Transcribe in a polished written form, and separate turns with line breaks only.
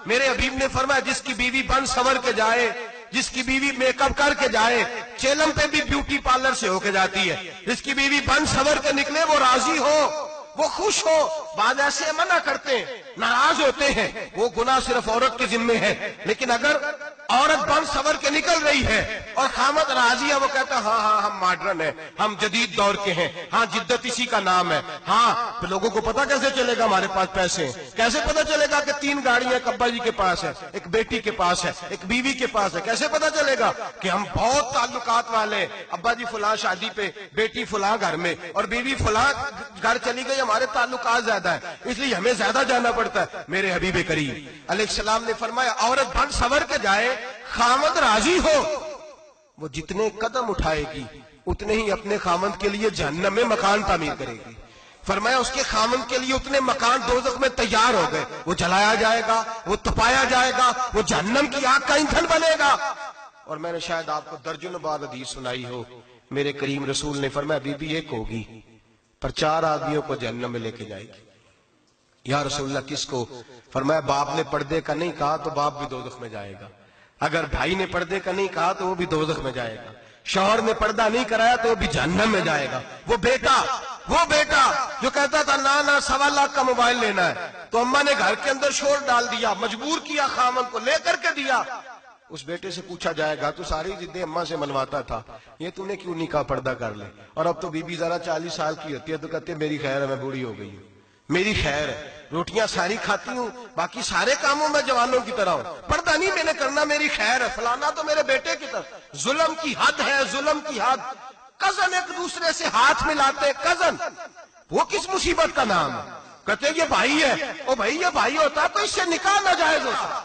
میرے حبیب نے فرمایا جس کی بیوی بن سنور کے جائے، جس کی بیوی میک اپ کر کے جائے، چیلم پہ بھی بیوٹی پارلر سے ہو کے جاتی ہے، جس کی بیوی بن سنور کے نکلے وہ راضی ہو، وہ خوش ہو۔ بعض ایسے منع کرتے ہیں، ناراض ہوتے ہیں، وہ گناہ صرف عورت کے ذمے ہے، لیکن اگر عورت بن سنور کے نکل رہی ہے اور خامد راضی ہے، وہ کہتا ہے ہاں ہاں ہم ماڈرن ہیں، ہم جدید دور کے ہیں، ہاں جدت اسی کا نام ہے، ہاں پھر لوگوں کو پتا کیسے چلے گا ہمارے پاس پیسے ہیں، کیسے پتا چلے گا کہ 3 گاڑیاں ایک ابا جی کے پاس ہے، ایک بیٹی کے پاس ہے، ایک بیوی کے پاس ہے، کیسے پتا چلے گا کہ ہم بہت تعلقات والے ہیں، ابا جی فلاں شادی پہ، بیٹی فلاں گھر میں اور بیوی فلاں گھر چلی گئی، ہمارے تعلقات زیادہ ہیں اس لیے ہمیں زیادہ جانا پڑتا ہے۔ میرے حبیب کریم علیہ السلام نے فرمایا عورت بن سنور کے جائے، خامد راضی ہو، وہ جتنے قدم اٹھائے گی اتنے ہی اپنے خامد کے لیے جہنم میں مکان تعمیر کرے گی۔ فرمایا اس کے خامد کے لیے اتنے مکان دوزخ میں تیار ہو گئے، وہ جلایا جائے گا، وہ تپایا جائے گا، وہ جہنم کی آگ کا ایندھن بنے گا۔ اور میں نے شاید آپ کو درجنوں بار حدیث سنائی ہو، میرے کریم رسول نے فرمایا بیوی ایک ہوگی پر 4 آدمیوں کو جہنم میں لے کے جائے گی۔ یا رسول اللہ کس کو؟ فرمایا باپ نے پردے کا نہیں کہا تو باپ بھی دوزخ میں جائے گا، اگر بھائی نے پردے کا نہیں کہا تو وہ بھی دوزخ میں جائے گا، شوہر نے پردہ نہیں کرایا تو وہ بھی جہنم میں جائے گا، وہ بیٹا جو کہتا تھا نا 1.25 لاکھ کا موبائل لینا ہے تو اماں نے گھر کے اندر شور ڈال دیا، مجبور کیا خامن کو، لے کر کے دیا، اس بیٹے سے پوچھا جائے گا تو ساری ضدیں اماں سے منواتا تھا، یہ تو نے کیوں نہیں کہا پردہ کر لے؟ اور اب تو بی بی ذرا 40 سال کی ہوتی ہے تو کہتے ہیں میری خیر ہے میں بوڑھی ہو گئی ہوں، میری خیر ہے، روٹیاں ساری کھاتی ہوں، باقی سارے کاموں میں جوانوں کی طرح ہوں، پردہ نہیں میں نے کرنا، میری خیر ہے، فلانا تو میرے بیٹے کی طرح۔ ظلم کی حد ہے، ظلم کی حد۔ کزن ایک دوسرے سے ہاتھ ملاتے، کزن، وہ کس مصیبت کا نام ہے؟ کہتے یہ بھائی ہے، او بھائی یہ بھائی ہوتا تو اس سے نکاح ناجائز ہوتا۔